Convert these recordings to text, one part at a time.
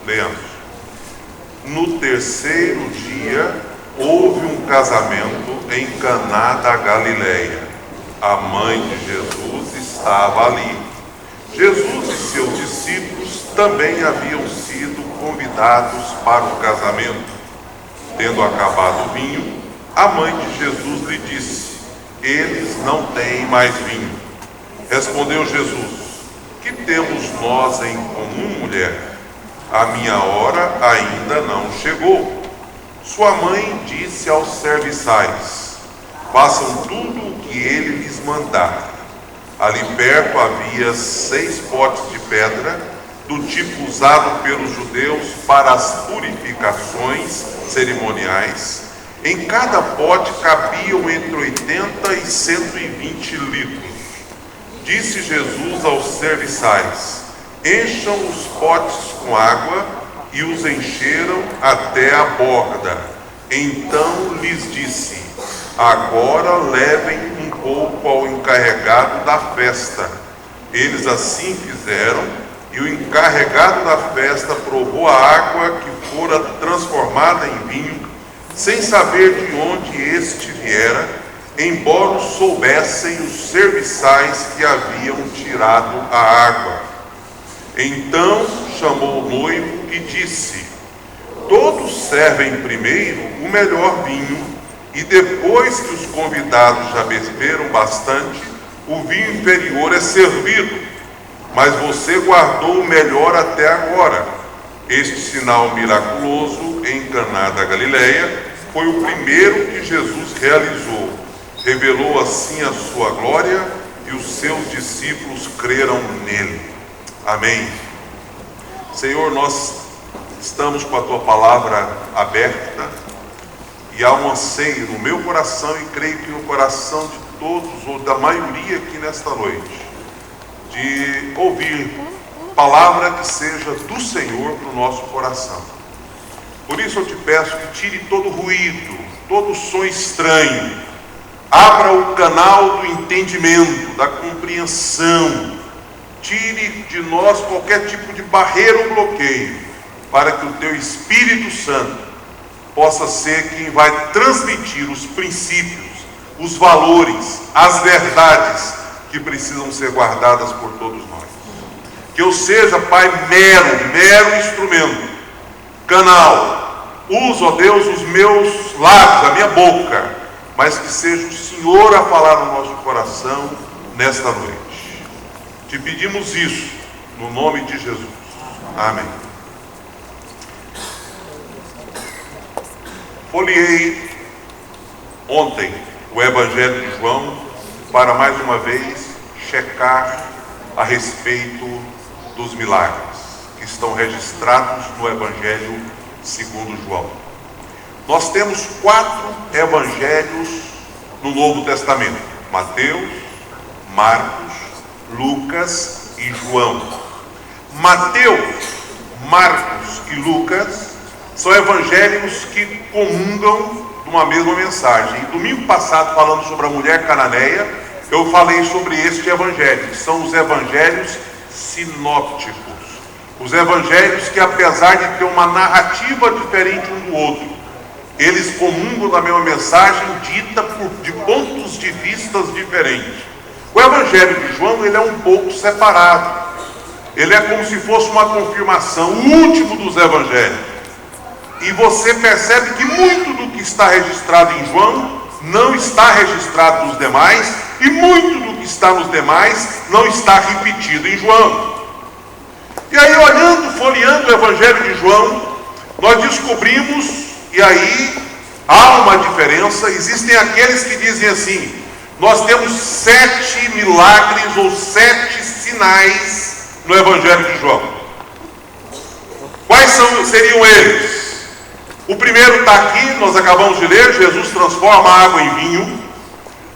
Leandro. No terceiro dia, houve um casamento em Caná da Galileia. A mãe de Jesus estava ali. Jesus e seus discípulos também haviam sido convidados para o casamento. Tendo acabado o vinho, a mãe de Jesus lhe disse: eles não têm mais vinho. Respondeu Jesus: que temos nós em comum, mulher? A minha hora ainda não chegou. Sua mãe disse aos serviçais: façam tudo o que ele lhes mandar. Ali perto havia 6 potes de pedra, do tipo usado pelos judeus para as purificações cerimoniais. Em cada pote cabiam entre 80 e 120 litros. Disse Jesus aos serviçais: encham os potes com água, e os encheram até a borda. Então lhes disse: agora levem um pouco ao encarregado da festa. Eles assim fizeram, e o encarregado da festa provou a água que fora transformada em vinho, sem saber de onde este viera, embora soubessem os serviçais que haviam tirado a água. Então chamou o noivo e disse: todos servem primeiro o melhor vinho, e depois que os convidados já beberam bastante, o vinho inferior é servido. Mas você guardou o melhor até agora. Este sinal miraculoso em Caná da Galileia foi o primeiro que Jesus realizou. Revelou assim a sua glória, e os seus discípulos creram nele. Amém. Senhor, nós estamos com a tua palavra aberta, e há um anseio no meu coração, e creio que no coração de todos, ou da maioria aqui nesta noite, de ouvir palavra que seja do Senhor para o nosso coração. Por isso eu te peço que tire todo ruído, todo som estranho, abra o canal do entendimento, da compreensão, tire de nós qualquer tipo de barreira ou bloqueio, para que o teu Espírito Santo possa ser quem vai transmitir os princípios, os valores, as verdades que precisam ser guardadas por todos nós. Que eu seja, Pai, mero instrumento, canal. Usa, ó Deus, os meus lábios, a minha boca, mas que seja o Senhor a falar no nosso coração nesta noite. Te pedimos isso, no nome de Jesus. Amém. Folheei ontem o Evangelho de João para mais uma vez checar a respeito dos milagres que estão registrados no Evangelho segundo João. Nós temos 4 evangelhos no Novo Testamento: Mateus, Marcos, Lucas e João. Mateus, Marcos e Lucas são evangelhos que comungam de uma mesma mensagem. E domingo passado, falando sobre a mulher cananeia, eu falei sobre este evangelho, que são os evangelhos sinópticos. Os evangelhos que, apesar de ter uma narrativa diferente um do outro, eles comungam da mesma mensagem, dita de pontos de vistas diferentes. O evangelho de João, ele é um pouco separado. Ele é como se fosse uma confirmação, o último dos evangelhos. E você percebe que muito do que está registrado em João não está registrado nos demais, e muito do que está nos demais não está repetido em João. E aí, folheando o Evangelho de João, nós descobrimos, e aí há uma diferença. Existem aqueles que dizem assim: nós temos 7 milagres ou 7 sinais no Evangelho de João. Quais seriam eles? O primeiro está aqui, nós acabamos de ler: Jesus transforma a água em vinho.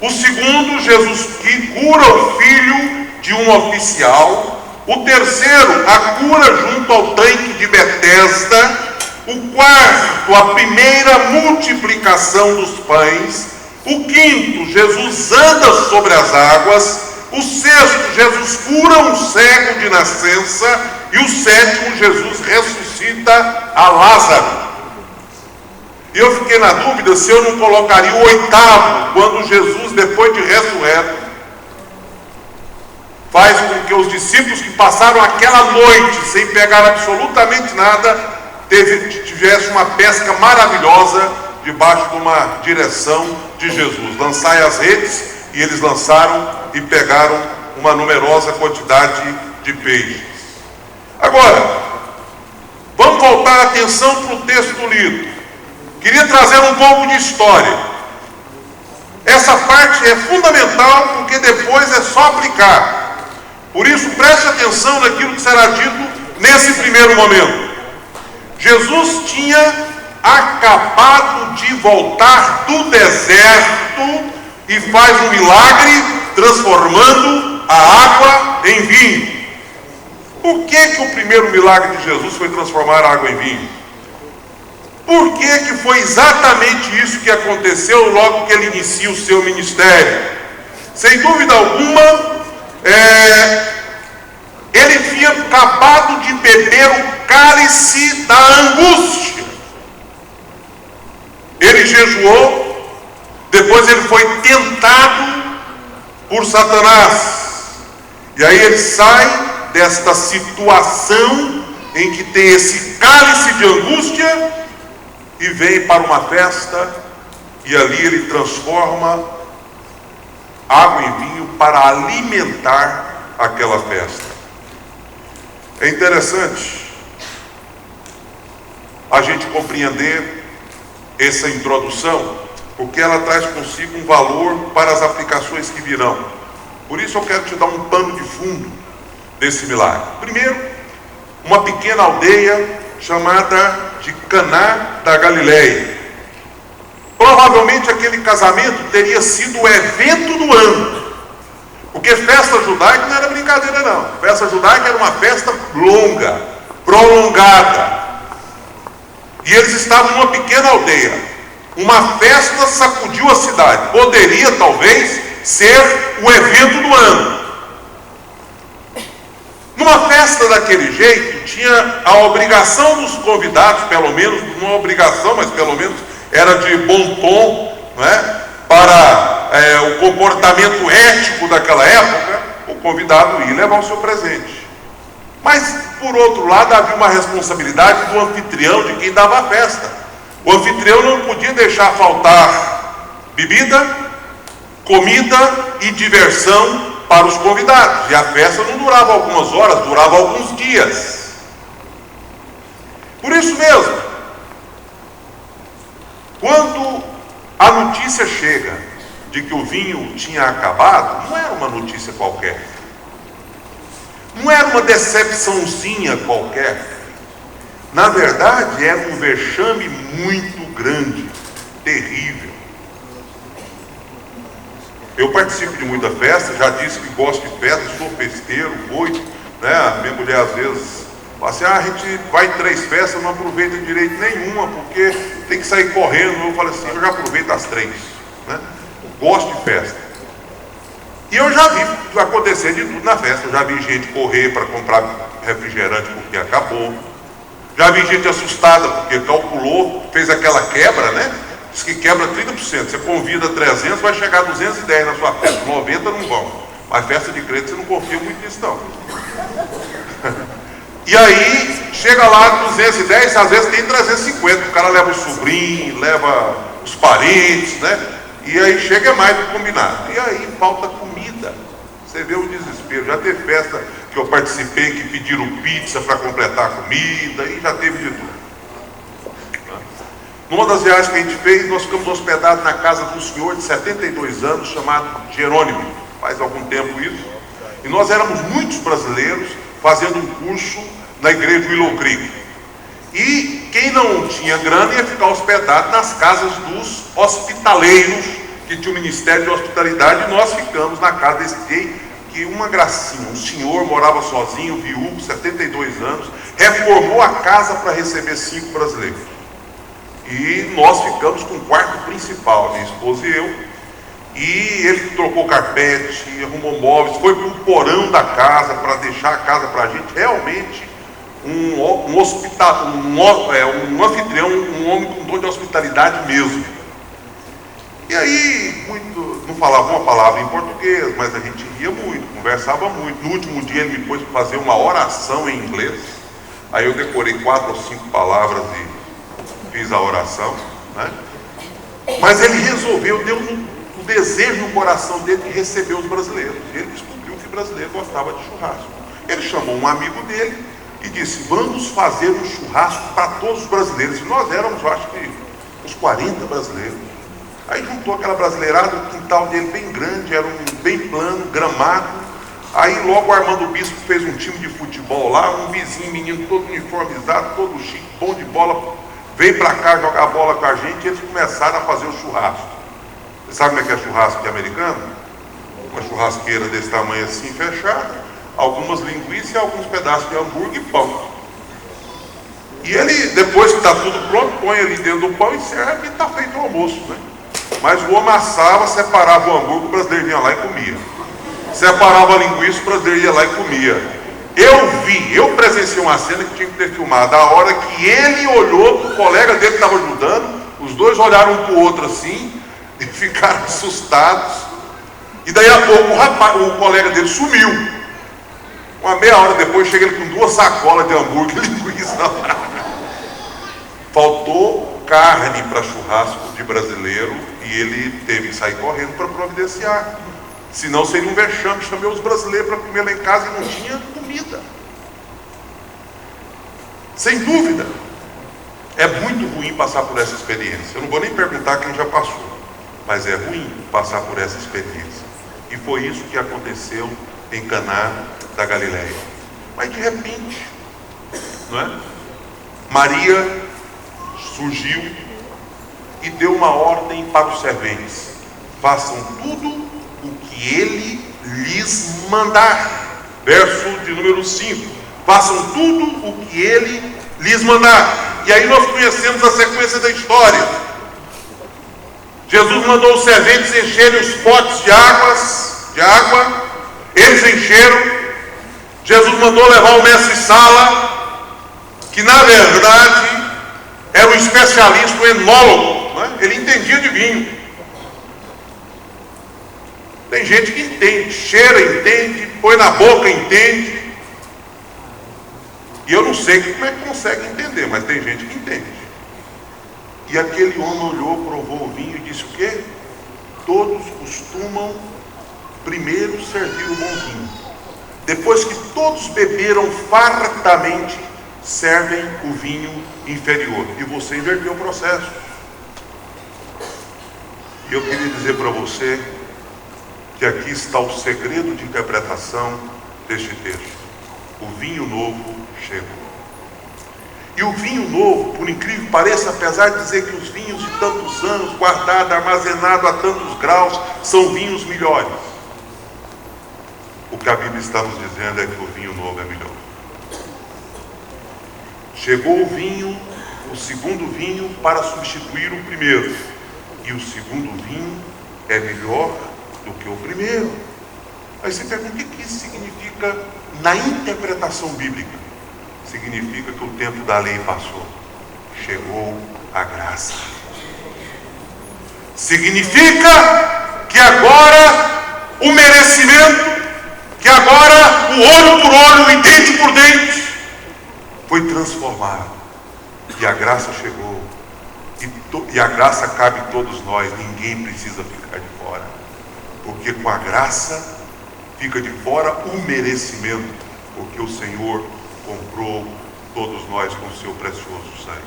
O segundo, Jesus que cura o filho de um oficial. O terceiro, a cura junto ao tanque de Betesda. O quarto, a primeira multiplicação dos pães. O quinto, Jesus anda sobre as águas. O sexto, Jesus cura um cego de nascença. e o sétimo, Jesus ressuscita a Lázaro. E eu fiquei na dúvida se eu não colocaria o oitavo, quando Jesus, depois de ressurreto, faz com que os discípulos que passaram aquela noite sem pegar absolutamente nada, tivesse uma pesca maravilhosa debaixo de uma direção de Jesus. Lançai as redes, e eles lançaram e pegaram uma numerosa quantidade de peixes. Agora, vamos voltar a atenção para o texto lido. Queria trazer um pouco de história. Essa parte é fundamental, porque depois é só aplicar. Por isso, preste atenção naquilo que será dito nesse primeiro momento. Jesus tinha acabado de voltar do deserto e faz um milagre transformando a água em vinho. Por que o primeiro milagre de Jesus foi transformar a água em vinho? Por que foi exatamente isso que aconteceu logo que ele inicia o seu ministério? Sem dúvida alguma, ele tinha acabado de beber o cálice da angústia. Ele jejuou, depois ele foi tentado por Satanás. E aí ele sai desta situação em que tem esse cálice de angústia e vem para uma festa, e ali ele transforma água em vinho para alimentar aquela festa. É interessante a gente compreender essa introdução, porque ela traz consigo um valor para as aplicações que virão. Por isso eu quero te dar um pano de fundo desse milagre. Primeiro, uma pequena aldeia chamada de Caná da Galileia. Provavelmente aquele casamento teria sido o evento do ano, porque festa judaica não era brincadeira não. Festa judaica era uma festa longa, prolongada, e eles estavam numa pequena aldeia. Uma festa sacudiu a cidade. Poderia talvez ser o evento do ano. Numa festa daquele jeito, tinha a obrigação dos convidados, pelo menos, não uma obrigação, mas pelo menos era de bom tom, não é? Para o comportamento ético daquela época, o convidado ia levar o seu presente. Mas, por outro lado, havia uma responsabilidade do anfitrião, de quem dava a festa. O anfitrião não podia deixar faltar bebida, comida e diversão para os convidados. E a festa não durava algumas horas, durava alguns dias. Por isso mesmo, quando a notícia chega de que o vinho tinha acabado, não era uma notícia qualquer. Não era uma decepçãozinha qualquer. Na verdade, era um vexame muito grande, terrível. Eu participo de muita festa, já disse que gosto de festa, sou festeiro, vou, né? A minha mulher às vezes fala assim, a gente vai em 3 festas, não aproveita direito nenhuma, porque tem que sair correndo. Eu falo assim, eu já aproveito as 3, né? Gosto de festa. E eu já vi acontecer de tudo na festa. Eu já vi gente correr para comprar refrigerante porque acabou. Já vi gente assustada porque calculou, fez aquela quebra, né? Diz que quebra 30%. Você convida 300, vai chegar a 210 na sua festa. 90 não vão. Mas festa de crente você não confia muito nisso não. E aí, chega lá 210, às vezes tem 350. O cara leva o sobrinho, leva os parentes, né? E aí chega mais do combinado. E aí falta comida. Você vê o desespero. Já teve festa que eu participei que pediram pizza para completar a comida, e já teve de tudo. Numa das viagens que a gente fez, nós ficamos hospedados na casa de um senhor de 72 anos, chamado Jerônimo. Faz algum tempo isso. E nós éramos muitos brasileiros fazendo um curso na igreja Willow Creek. E quem não tinha grana ia ficar hospedado nas casas dos hospitaleiros, que tinha o Ministério de Hospitalidade, e nós ficamos na casa desse gay, que uma gracinha, um senhor morava sozinho, viúvo, 72 anos, reformou a casa para receber 5 brasileiros. E nós ficamos com o quarto principal, minha esposa e eu. E ele trocou carpete, arrumou móveis, foi para o porão da casa para deixar a casa para a gente. Realmente um anfitrião, um homem com dom de hospitalidade mesmo. E aí, não falava uma palavra em português, mas a gente ria muito, conversava muito. No último dia ele me pôs para fazer uma oração em inglês. Aí eu decorei 4 ou 5 palavras e fiz a oração, né? Mas ele resolveu, deu um desejo no coração dele de receber os brasileiros. Ele descobriu que o brasileiro gostava de churrasco. Ele chamou um amigo dele e disse: vamos fazer um churrasco para todos os brasileiros. E nós éramos, eu acho que, uns 40 brasileiros. Aí juntou aquela brasileirada, o quintal dele bem grande, era bem plano, gramado. Aí logo o Armando Bispo fez um time de futebol lá, um vizinho, menino todo uniformizado, todo chique, bom de bola, veio para cá jogar bola com a gente e eles começaram a fazer o churrasco. Você sabe como é que é churrasco de americano? Uma churrasqueira desse tamanho assim, fechada, algumas linguiças e alguns pedaços de hambúrguer e pão. E ele, depois que está tudo pronto, põe ali dentro do pão e serve e está feito o almoço, né? Mas o homem assava, separava o hambúrguer, o brasileiro vinha lá e comia. Separava a linguiça, o brasileiro ia lá e comia. Eu presenciei uma cena que tinha que ter filmado. A hora que ele olhou para o colega dele que estava ajudando, os dois olharam um para o outro assim, e ficaram assustados. E daí a pouco o colega dele sumiu. Uma meia hora depois chega ele com 2 sacolas de hambúrguer e linguiça. Faltou carne para churrasco de brasileiro e ele teve que sair correndo para providenciar. Senão seria um vexame. Chamei os brasileiros para comer lá em casa e não tinha comida. Sem dúvida, é muito ruim passar por essa experiência. Eu não vou nem perguntar quem já passou, mas é ruim passar por essa experiência. E foi isso que aconteceu em Caná da Galileia. Mas de repente, não é? Maria surgiu e deu uma ordem para os serventes: façam tudo o que ele lhes mandar. Verso de número 5. Façam tudo o que ele lhes mandar. E aí nós conhecemos a sequência da história. Jesus mandou os serventes encherem os potes de água. Eles encheram. Jesus mandou levar o mestre-sala, que na verdade era um especialista, um enólogo, né? Ele entendia de vinho. Tem gente que entende, cheira, entende, põe na boca, entende. E eu não sei como é que consegue entender, mas tem gente que entende. E aquele homem olhou, provou o vinho e disse o quê? Todos costumam primeiro servir o bom vinho. Depois que todos beberam fartamente, servem o vinho inferior. E você inverteu o processo. E eu queria dizer para você que aqui está o segredo de interpretação deste texto. O vinho novo chegou. E o vinho novo, por incrível que pareça, apesar de dizer que os vinhos de tantos anos, guardados, armazenados a tantos graus, são vinhos melhores, o que a Bíblia está nos dizendo é que o vinho novo é melhor. Chegou o vinho, o segundo vinho, para substituir o primeiro. E o segundo vinho é melhor do que o primeiro. Aí você pergunta: o que isso significa na interpretação bíblica? Significa que o tempo da lei passou. Chegou a graça. Significa que agora o merecimento, que agora o olho por olho, o dente por dente, foi transformado. E a graça chegou. E a graça cabe a todos nós. Ninguém precisa ficar de fora. Porque com a graça fica de fora o merecimento. Porque o Senhor comprou todos nós com o seu precioso sangue.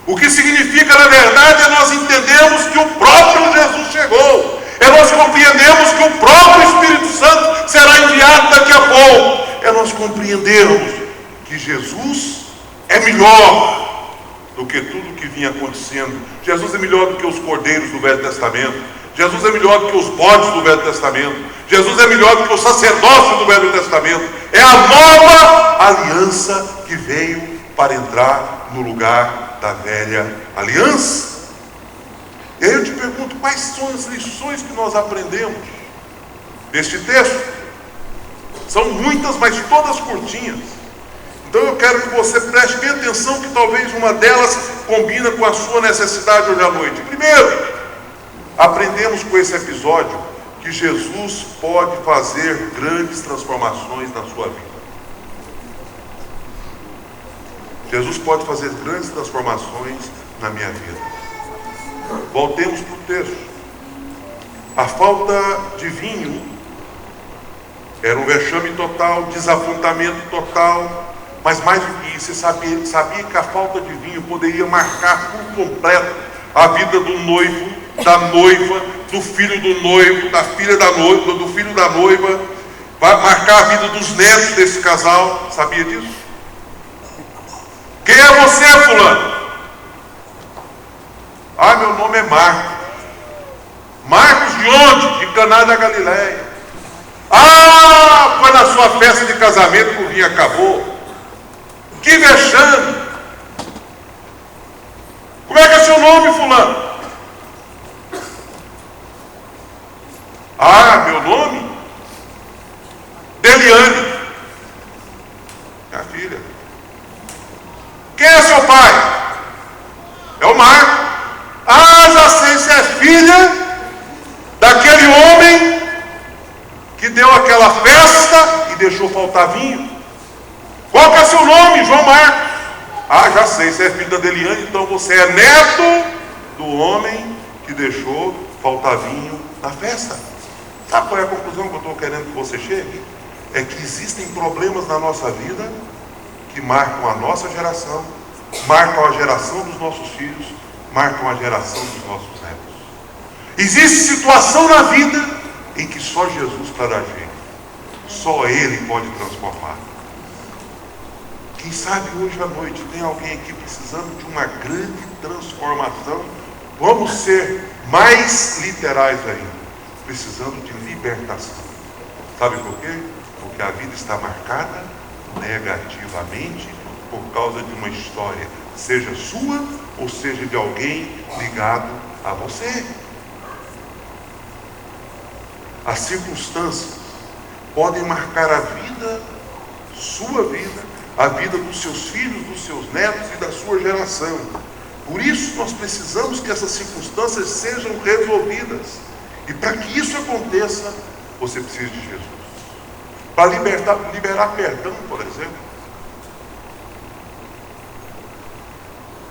O que significa, na verdade, é nós entendemos que o próprio Jesus chegou. É nós compreendemos que o próprio Espírito Santo será enviado daqui a pouco. É nós compreendermos que Jesus é melhor do que tudo que vinha acontecendo. Jesus é melhor do que os cordeiros do Velho Testamento. Jesus é melhor do que os bodes do Velho Testamento. Jesus é melhor do que o sacerdócio do Velho Testamento. É a nova aliança que veio para entrar no lugar da velha aliança. E aí eu te pergunto: quais são as lições que nós aprendemos deste texto? São muitas, mas todas curtinhas. Então eu quero que você preste bem atenção, que talvez uma delas combina com a sua necessidade hoje à noite. Primeiro, aprendemos com esse episódio que Jesus pode fazer grandes transformações na sua vida. Jesus pode fazer grandes transformações na minha vida. Voltemos para o texto. A falta de vinho era um vexame total, desapontamento total. Mas mais do que isso, você sabia que a falta de vinho poderia marcar por completo a vida do noivo, da noiva, do filho do noivo, da filha da noiva, do filho da noiva. Vai marcar a vida dos netos desse casal. Sabia disso? Quem é você, fulano? Ah, meu nome é Marcos. Marcos de onde? De Caná da Galileia. Ah, foi na sua festa de casamento que o vinho acabou. Que vexame! Como é que é seu nome, fulano? Ah, meu nome? Deliane. Minha filha. Quem é seu pai? É o Marco. Ah, já sei, você é filha daquele homem que deu aquela festa e deixou faltar vinho. Qual que é seu nome? João Marcos. Ah, já sei, você é filho da Deliane, então você é neto do homem que deixou faltar vinho na festa. Sabe qual é a conclusão que eu estou querendo que você chegue? É que existem problemas na nossa vida que marcam a nossa geração, marcam a geração dos nossos filhos, marcam a geração dos nossos netos. Existe situação na vida em que só Jesus para dar jeito. Só Ele pode transformar. Quem sabe hoje à noite tem alguém aqui precisando de uma grande transformação. Vamos ser mais literais ainda. Precisando de libertação. Sabe por quê? Porque a vida está marcada negativamente por causa de uma história, seja sua ou seja de alguém ligado a você. As circunstâncias podem marcar a vida, sua vida, a vida dos seus filhos, dos seus netos e da sua geração. Por isso nós precisamos que essas circunstâncias sejam resolvidas. E para que isso aconteça, você precisa de Jesus. Para liberar perdão, por exemplo.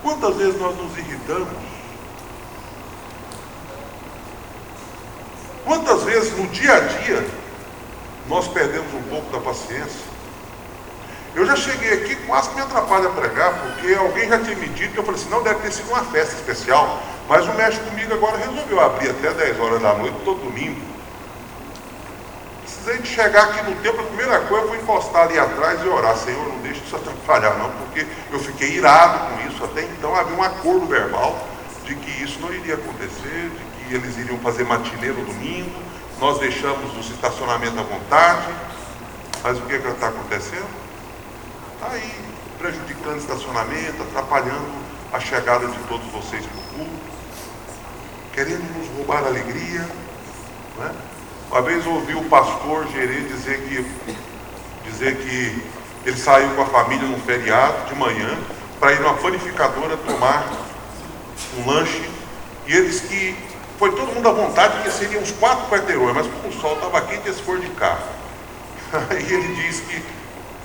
Quantas vezes nós nos irritamos? Quantas vezes no dia a dia nós perdemos um pouco da paciência? Eu já cheguei aqui, quase que me atrapalha a pregar, porque alguém já tinha me dito, que eu falei assim, não, deve ter sido uma festa especial, mas o mestre comigo agora resolveu abrir até 10 horas da noite, todo domingo. Precisei de chegar aqui no templo, a primeira coisa foi encostar ali atrás e orar, Senhor, não deixe isso atrapalhar não, porque eu fiquei irado com isso, até então havia um acordo verbal de que isso não iria acontecer, de que eles iriam fazer matinê no domingo, nós deixamos o estacionamento à vontade, mas o que está acontecendo? Está aí, prejudicando o estacionamento, atrapalhando a chegada de todos vocês para o culto, querendo nos roubar a alegria, né? Uma vez eu ouvi o pastor Gerê dizer que ele saiu com a família num feriado de manhã para ir numa panificadora tomar um lanche, e eles que foi todo mundo à vontade, porque seriam uns 4 quarteirões, mas como o sol estava quente, eles foram de carro. Aí ele diz que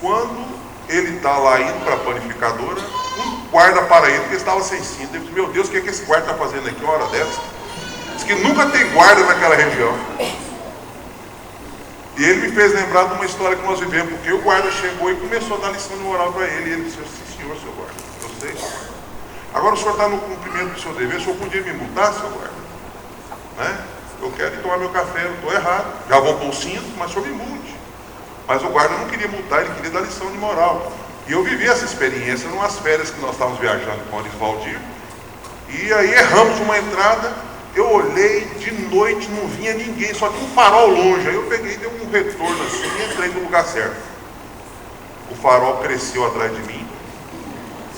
quando ele está lá indo para a panificadora, um guarda para ele, porque ele estava sem cinto. Ele disse, meu Deus, o que é que esse guarda está fazendo aqui uma hora dessa? Diz que nunca tem guarda naquela região. E ele me fez lembrar de uma história que nós vivemos, porque o guarda chegou e começou a dar lição de moral para ele, e ele disse, sim senhor, seu guarda, eu sei. Agora o senhor está no cumprimento do seu dever, o senhor podia me multar, seu guarda? Né? Eu quero ir tomar meu café, eu estou errado, já vou pôr o cinto, mas o senhor me multe. Mas o guarda não queria multar, ele queria dar lição de moral. E eu vivi essa experiência em umas férias que nós estávamos viajando com o Arisvaldir. E aí erramos uma entrada, eu olhei, de noite não vinha ninguém, só tinha um farol longe. Aí eu peguei, dei um retorno assim e entrei no lugar certo. O farol cresceu atrás de mim.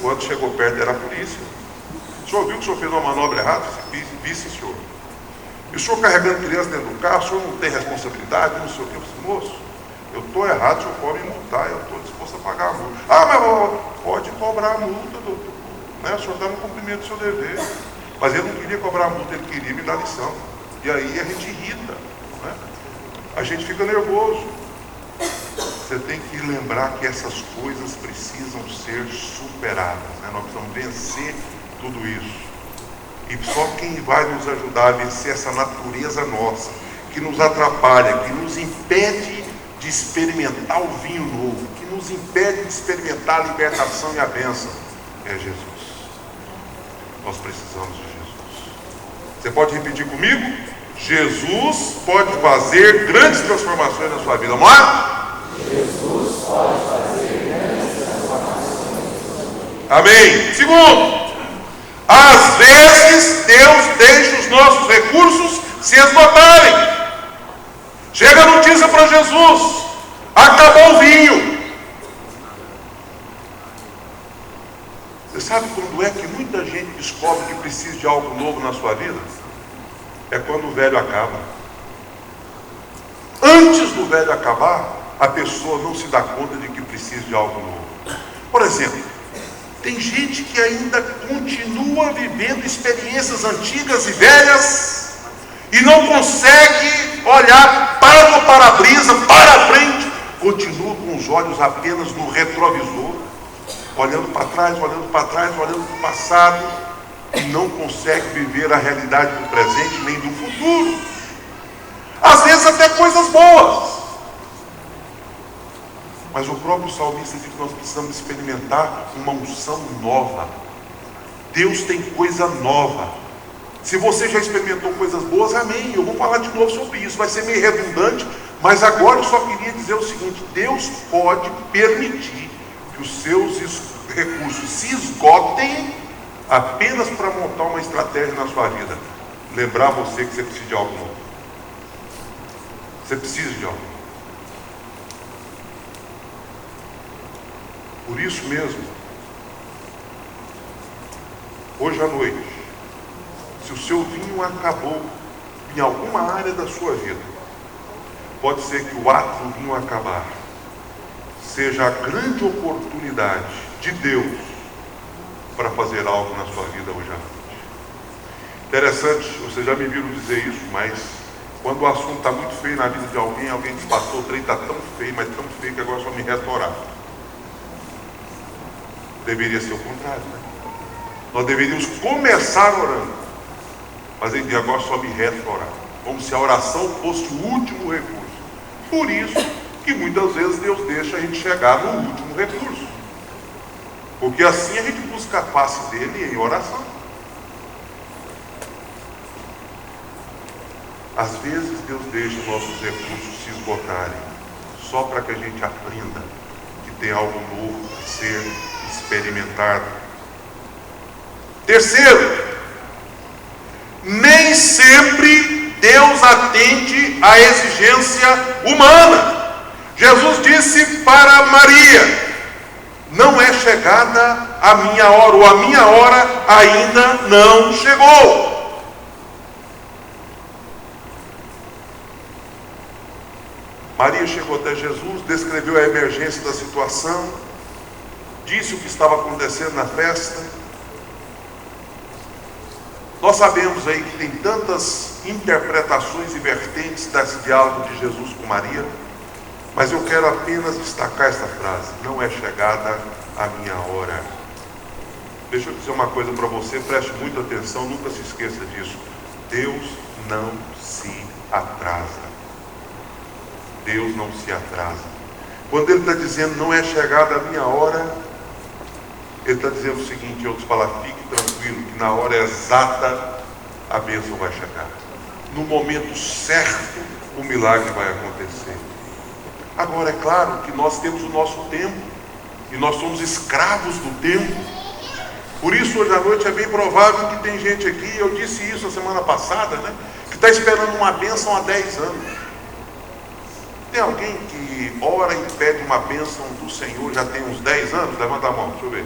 Quando chegou perto era a polícia. O senhor viu que o senhor fez uma manobra errada? Vi, sim, senhor. E o senhor carregando criança dentro do carro, o senhor não tem responsabilidade, não sei o que. Eu disse, moço, eu estou errado, o senhor pode me multar, eu estou disposto a pagar a multa. Ah, mas pode cobrar a multa, doutor. Né? O senhor está no cumprimento do seu dever. Mas ele não queria cobrar a multa, ele queria me dar lição. E aí a gente irrita, né? A gente fica nervoso. Você tem que lembrar que essas coisas precisam ser superadas, né? Nós precisamos vencer tudo isso. E só quem vai nos ajudar a vencer essa natureza nossa, que nos atrapalha, que nos impede de experimentar o vinho novo, que nos impede de experimentar a libertação e a bênção, é Jesus. Nós precisamos de Jesus. Você pode repetir comigo? Jesus pode fazer grandes transformações na sua vida. Vamos lá? Jesus pode fazer grandes transformações na sua vida. Amém. Segundo, às vezes Deus deixa os nossos recursos se esgotarem. Chega a notícia para Jesus: acabou o vinho. Você sabe quando é que muita gente descobre que precisa de algo novo na sua vida? É quando o velho acaba. Antes do velho acabar, a pessoa não se dá conta de que precisa de algo novo. Por exemplo, tem gente que ainda continua vivendo experiências antigas e velhas e não consegue olhar para o para-brisa, para a frente, continua com os olhos apenas no retrovisor, olhando para trás, olhando para trás, olhando para o passado, e não consegue viver a realidade do presente nem do futuro. Às vezes até coisas boas. Mas o próprio salmista diz que nós precisamos experimentar uma unção nova. Deus tem coisa nova. Se você já experimentou coisas boas, amém. Eu vou falar de novo sobre isso. Vai ser meio redundante, mas agora eu só queria dizer o seguinte: Deus pode permitir que os seus recursos se esgotem apenas para montar uma estratégia na sua vida. Lembrar você que você precisa de algo novo. Você precisa de algo. Por isso mesmo, hoje à noite, se o seu vinho acabou em alguma área da sua vida, pode ser que o ato do vinho acabar seja a grande oportunidade de Deus para fazer algo na sua vida hoje à noite. Interessante, vocês já me viram dizer isso, mas quando o assunto está muito feio na vida de alguém, alguém diz: pastor, o trem está tão feio, mas tão feio que agora só me resta orar. Deveria ser o contrário, né? Nós deveríamos começar orando, mas ele diz: agora só me resta orar. Como se a oração fosse o último recurso. Por isso que muitas vezes Deus deixa a gente chegar no último recurso, porque assim a gente busca a face dele em oração. Às vezes Deus deixa os nossos recursos se esgotarem, só para que a gente aprenda que tem algo novo a ser experimentado. Terceiro, nem sempre Deus atende à exigência humana. Jesus disse para Maria: não é chegada a minha hora, ou a minha hora ainda não chegou. Maria chegou até Jesus, descreveu a emergência da situação, disse o que estava acontecendo na festa. Nós sabemos aí que tem tantas interpretações e vertentes desse diálogo de Jesus com Maria, mas eu quero apenas destacar esta frase: não é chegada a minha hora. Deixa eu dizer uma coisa para você, preste muita atenção, nunca se esqueça disso: Deus não se atrasa. Deus não se atrasa. Quando Ele está dizendo não é chegada a minha hora, Ele está dizendo o seguinte, em outras palavras: fique tranquilo, que na hora exata a bênção vai chegar. No momento certo, o milagre vai acontecer. Agora, é claro que nós temos o nosso tempo, e nós somos escravos do tempo. Por isso, hoje à noite é bem provável que tem gente aqui, eu disse isso a semana passada, né, que está esperando uma bênção há 10 anos. Tem alguém que ora e pede uma bênção do Senhor já tem uns 10 anos? Levanta a mão, deixa eu ver.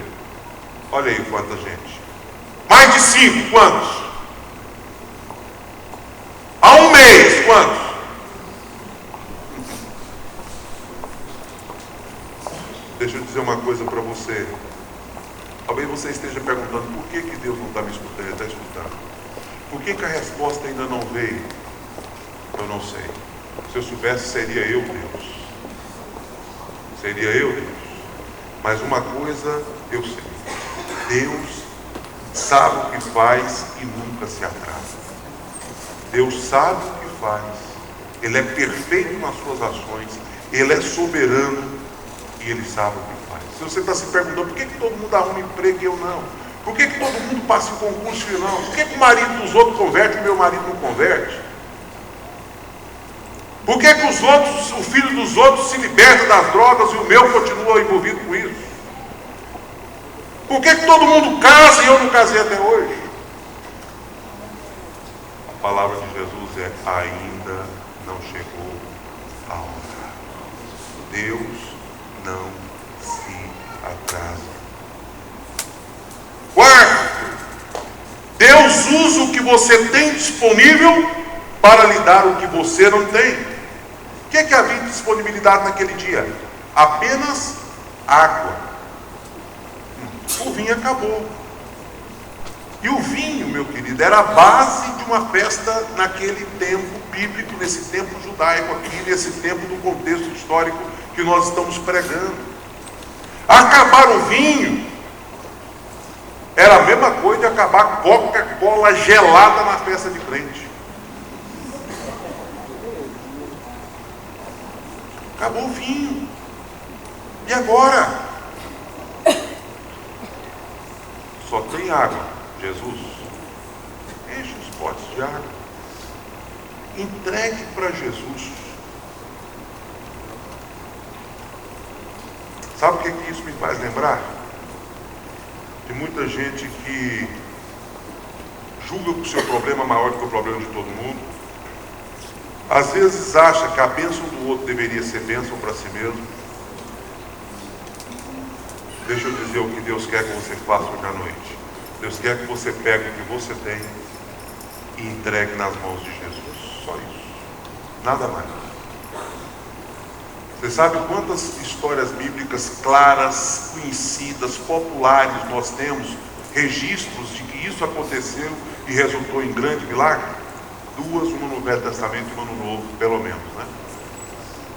Olha aí quanta gente. Mais de 5, quantos? Há um mês, quantos? você. Talvez você esteja perguntando por que Deus não está me escutando, Ele está escutando. Por que a resposta ainda não veio? Eu não sei. Se eu soubesse, seria eu Deus. Seria eu Deus. Mas uma coisa eu sei. Deus sabe o que faz e nunca se atrasa. Deus sabe o que faz. Ele é perfeito nas suas ações. Ele é soberano e Ele sabe o que faz. Se você está se perguntando por que todo mundo arruma emprego e eu não? Por que todo mundo passa em concurso e não? Por que o marido dos outros converte e o meu marido não converte? Por que o filho dos outros se liberta das drogas e o meu continua envolvido com isso? Por que todo mundo casa e eu não casei até hoje? A palavra de Jesus é: ainda não chegou a hora. Deus não se atrasa. Quarto, Deus usa o que você tem disponível para lhe dar o que você não tem. O que havia de disponibilidade naquele dia? Apenas água. O vinho acabou. E o vinho, meu querido, era a base de uma festa naquele tempo bíblico, nesse tempo judaico aqui, nesse tempo do contexto histórico que nós estamos pregando. Acabar o vinho era a mesma coisa de acabar Coca-Cola gelada na festa de crente. Acabou o vinho. E agora? Só tem água. Jesus, enche os potes de água. Entregue para Jesus. Sabe o que isso me faz lembrar? De muita gente que julga que o seu problema é maior do que o problema de todo mundo. Às vezes acha que a bênção do outro deveria ser bênção para si mesmo. Deixa eu dizer o que Deus quer que você faça hoje à noite. Deus quer que você pegue o que você tem e entregue nas mãos de Jesus. Só isso. Nada mais. Você sabe quantas histórias bíblicas claras, conhecidas, populares nós temos, registros de que isso aconteceu e resultou em grande milagre? Duas, uma no Velho Testamento e uma no Novo, pelo menos, né?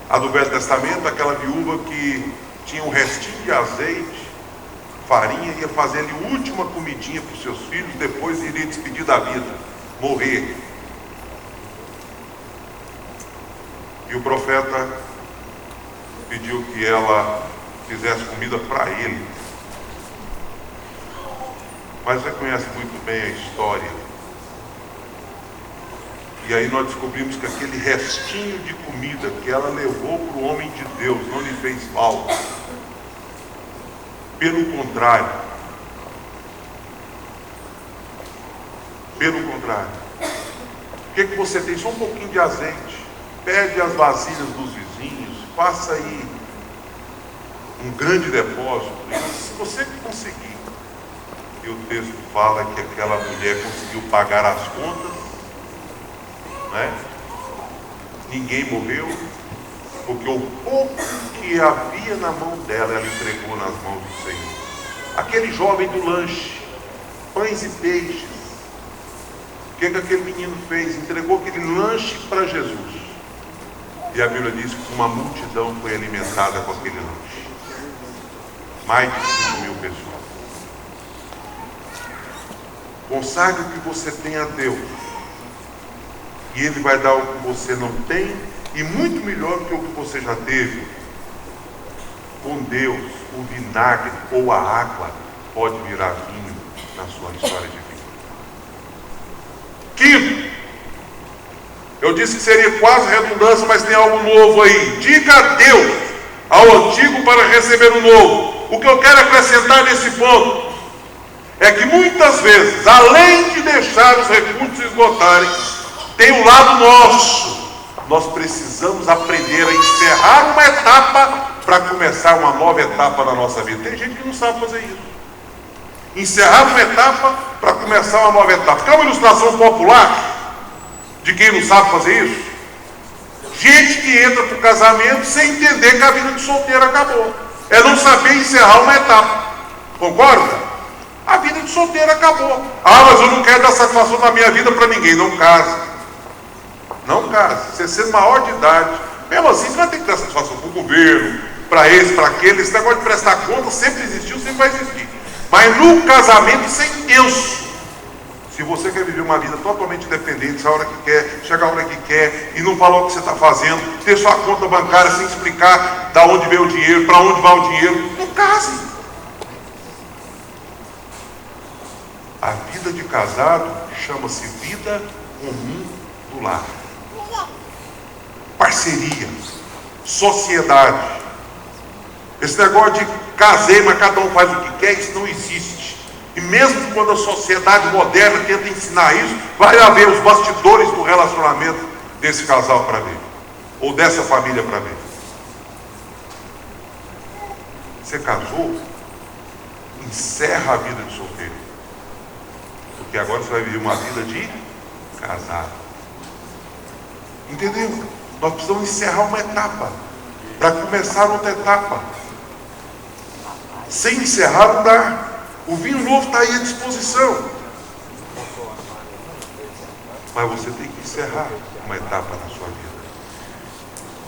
A do Velho Testamento, aquela viúva que tinha um restinho de azeite, farinha, ia fazer ali a última comidinha para os seus filhos, depois iria despedir da vida, morrer. E o profeta pediu que ela fizesse comida para ele. Mas você conhece muito bem a história. E aí nós descobrimos que aquele restinho de comida que ela levou para o homem de Deus não lhe fez falta. Pelo contrário. O que você tem? Só um pouquinho de azeite. Pede as vasilhas dos vizinhos. Faça aí um grande depósito. E se você conseguir. E o texto fala que aquela mulher conseguiu pagar as contas. Né? Ninguém morreu. Porque o pouco que havia na mão dela, ela entregou nas mãos do Senhor. Aquele jovem do lanche, pães e peixes. O que aquele menino fez? Entregou aquele lanche para Jesus. E a Bíblia diz que uma multidão foi alimentada com aquele lanche. Mais de 5.000 pessoas. Consagre o que você tem a Deus. E Ele vai dar o que você não tem. E muito melhor do que o que você já teve. Com Deus, o vinagre ou a água pode virar vinho na sua história de vida. Quinto, eu disse que seria quase redundância, mas tem algo novo aí. Diga adeus ao antigo para receber o novo. O que eu quero acrescentar nesse ponto é que muitas vezes, além de deixar os recursos esgotarem, tem um lado nosso. Nós precisamos aprender a encerrar uma etapa para começar uma nova etapa na nossa vida. Tem gente que não sabe fazer isso. Encerrar uma etapa para começar uma nova etapa. Quer uma ilustração popular de quem não sabe fazer isso? Gente que entra para o casamento sem entender que a vida de solteiro acabou. É não saber encerrar uma etapa. Concorda? A vida de solteiro acabou. Ah, mas eu não quero dar satisfação na minha vida para ninguém. Não case. Não case. Você sendo maior de idade, mesmo assim você vai ter que dar satisfação para o governo, para esse, para aquele. Esse negócio de prestar conta sempre existiu, sempre vai existir. Mas no casamento isso é intenso. Se você quer viver uma vida totalmente independente, a hora que quer, chegar a hora que quer, e não falar o que você está fazendo, ter sua conta bancária sem explicar de onde veio o dinheiro, para onde vai o dinheiro, não case. A vida de casado chama-se vida comum do lar. Parceria, sociedade. Esse negócio de casei, mas cada um faz o que quer, isso não existe. E mesmo quando a sociedade moderna tenta ensinar isso, vai haver os bastidores do relacionamento desse casal para ver, ou dessa família para ver. Você casou, encerra a vida de solteiro, porque agora você vai viver uma vida de casado. Entendeu? Nós precisamos encerrar uma etapa para começar outra etapa. Sem encerrar não dá. O vinho novo está aí à disposição. Mas você tem que encerrar uma etapa na sua vida.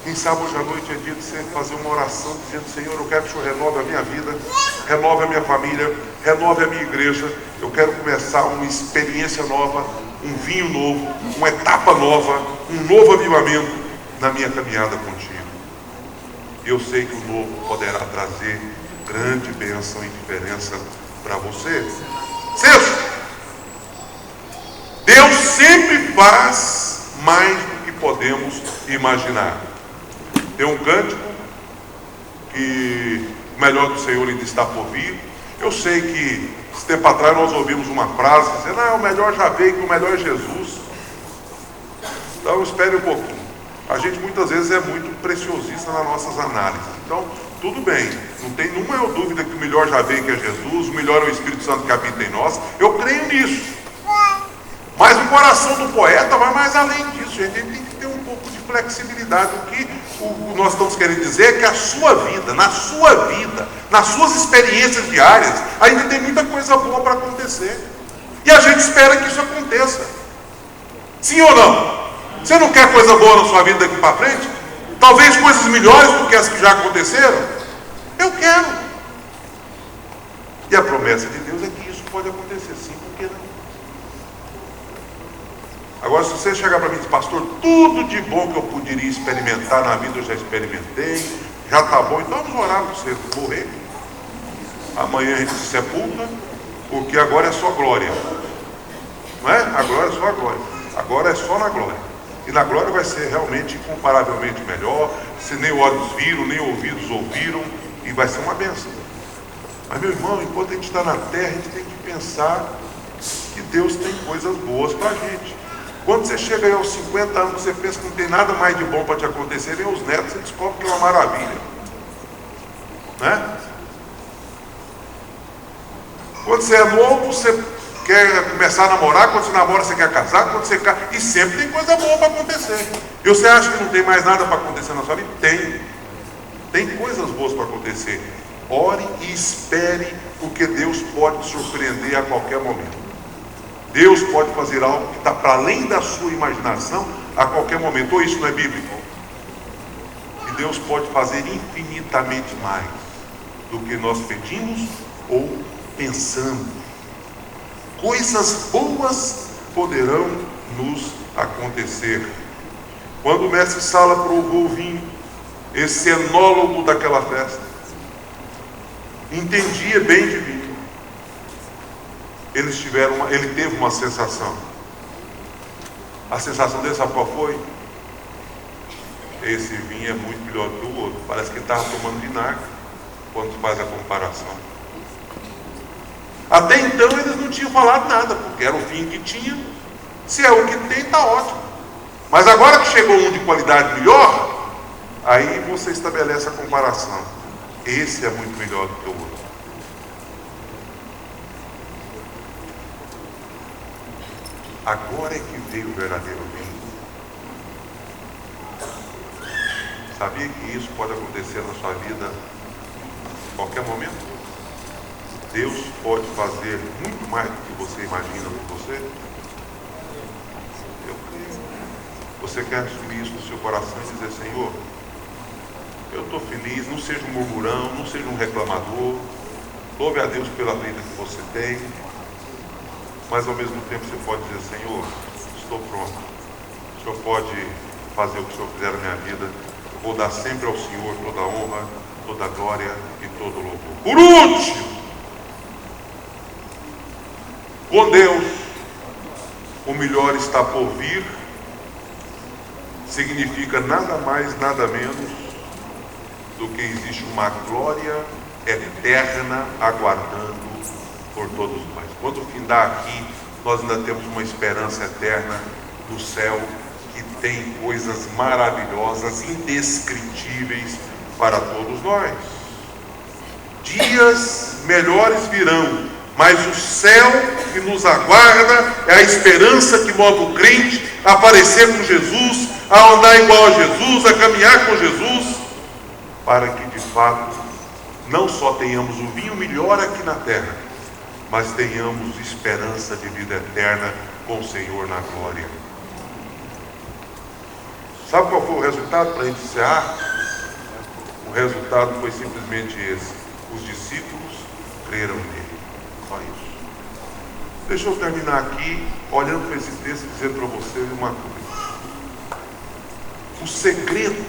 Quem sabe hoje à noite é dia de você fazer uma oração dizendo: Senhor, eu quero que o Senhor renove a minha vida, renove a minha família, renove a minha igreja. Eu quero começar uma experiência nova, um vinho novo, uma etapa nova, um novo avivamento na minha caminhada contigo. Eu sei que o novo poderá trazer grande bênção e diferença para você. Sexto, Deus sempre faz mais do que podemos imaginar. Tem um cântico que o melhor do Senhor ainda está por vir. Eu sei que esse tempo atrás nós ouvimos uma frase dizendo: o melhor já veio, que o melhor é Jesus. Então espere um pouquinho. A gente muitas vezes é muito preciosista nas nossas análises. Então, tudo bem, não tem nenhuma dúvida que o melhor já veio, que é Jesus, o melhor é o Espírito Santo que habita em nós. Eu creio nisso. Mas o coração do poeta vai mais além disso, gente. Ele tem que ter um pouco de flexibilidade. O que nós estamos querendo dizer é que a sua vida, nas suas experiências diárias, ainda tem muita coisa boa para acontecer. E a gente espera que isso aconteça. Sim ou não? Você não quer coisa boa na sua vida daqui para frente? Talvez coisas melhores do que as que já aconteceram? Eu quero. E a promessa de Deus é que isso pode acontecer sim, por que não? Agora, se você chegar para mim e dizer: pastor, tudo de bom que eu poderia experimentar na vida eu já experimentei, já está bom, então vamos orar para você morrer. Amanhã a gente se sepulta, porque agora é só glória. Não é? Agora é só a glória. Agora é só na glória. E na glória vai ser realmente incomparavelmente melhor. Se nem olhos viram, nem ouvidos ouviram, e vai ser uma bênção. Mas, meu irmão, enquanto a gente está na terra, a gente tem que pensar que Deus tem coisas boas para a gente. Quando você chega aí aos 50 anos, você pensa que não tem nada mais de bom para te acontecer, vem os netos, você descobre que é uma maravilha. Né? Quando você é novo, você quer começar a namorar, quando você namora você quer casar, quando você casa, e sempre tem coisa boa para acontecer. E você acha que não tem mais nada para acontecer na sua vida? Tem coisas boas para acontecer. Ore e espere, porque Deus pode te surpreender a qualquer momento. Deus pode fazer algo que está para além da sua imaginação a qualquer momento. Ou isso não é bíblico? E Deus pode fazer infinitamente mais do que nós pedimos ou pensamos. Coisas boas poderão nos acontecer. Quando o mestre Sala provou o vinho, esse enólogo daquela festa entendia bem de vinho. Ele teve uma sensação. A sensação dele, sabe qual foi? Esse vinho é muito melhor do que o outro. Parece que ele estava tomando vinagre quando faz a comparação. Até então eles não tinham falado nada, porque era o vinho que tinha. Se é o que tem, está ótimo. Mas agora que chegou um de qualidade melhor, aí você estabelece a comparação. Esse é muito melhor do que o outro. Agora é que veio o verdadeiro vinho. Sabia que isso pode acontecer na sua vida qualquer momento? Deus pode fazer muito mais do que você imagina de você? Eu creio. Você quer assumir isso no seu coração e dizer: Senhor, eu estou feliz, não seja um murmurão, não seja um reclamador. Louve a Deus pela vida que você tem. Mas ao mesmo tempo você pode dizer: Senhor, estou pronto. O Senhor pode fazer o que o Senhor quiser na minha vida. Eu vou dar sempre ao Senhor toda a honra, toda a glória e todo o louvor. Por último, com Deus, o melhor está por vir. Significa nada mais, nada menos do que existe uma glória eterna aguardando por todos nós. Quando findar aqui, nós ainda temos uma esperança eterna no céu, que tem coisas maravilhosas, indescritíveis para todos nós. Dias melhores virão, mas o céu que nos aguarda é a esperança que move o crente a aparecer com Jesus, a andar igual a Jesus, a caminhar com Jesus, para que de fato não só tenhamos o vinho melhor aqui na terra, mas tenhamos esperança de vida eterna com o Senhor na glória. Sabe qual foi o resultado para a gente encerrar? O resultado foi simplesmente esse: os discípulos creram nele. Só isso. Deixa eu terminar aqui olhando para esse texto e dizer para vocês uma coisa. O segredo,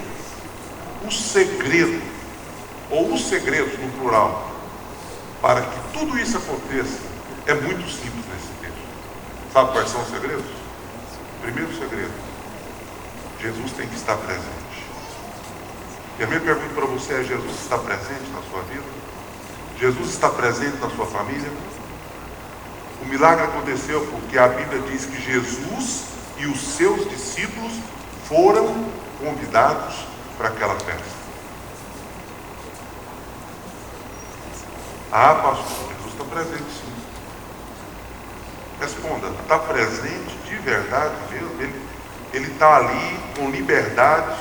ou os segredos no plural, para que tudo isso aconteça, é muito simples nesse texto. Sabe quais são os segredos? Primeiro segredo: Jesus tem que estar presente. E a minha pergunta para você é: Jesus está presente na sua vida? Jesus está presente na sua família? O milagre aconteceu porque a Bíblia diz que Jesus e os seus discípulos foram convidados para aquela festa. Ah, pastor, Jesus está presente sim. Responda: está presente de verdade mesmo? Ele está ali com liberdade.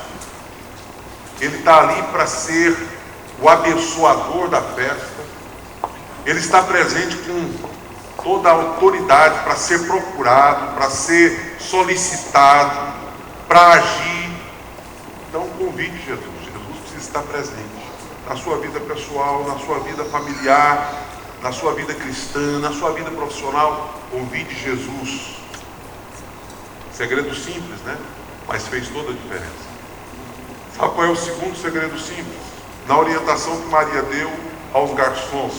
Ele está ali para ser o abençoador da festa. Ele está presente com toda a autoridade para ser procurado, para ser solicitado, para agir. Então convide Jesus. Jesus precisa estar presente na sua vida pessoal, na sua vida familiar, na sua vida cristã, na sua vida profissional. Convide Jesus. Segredo simples, né? Mas fez toda a diferença. Sabe qual é o segundo segredo simples? Na orientação que Maria deu aos garçons,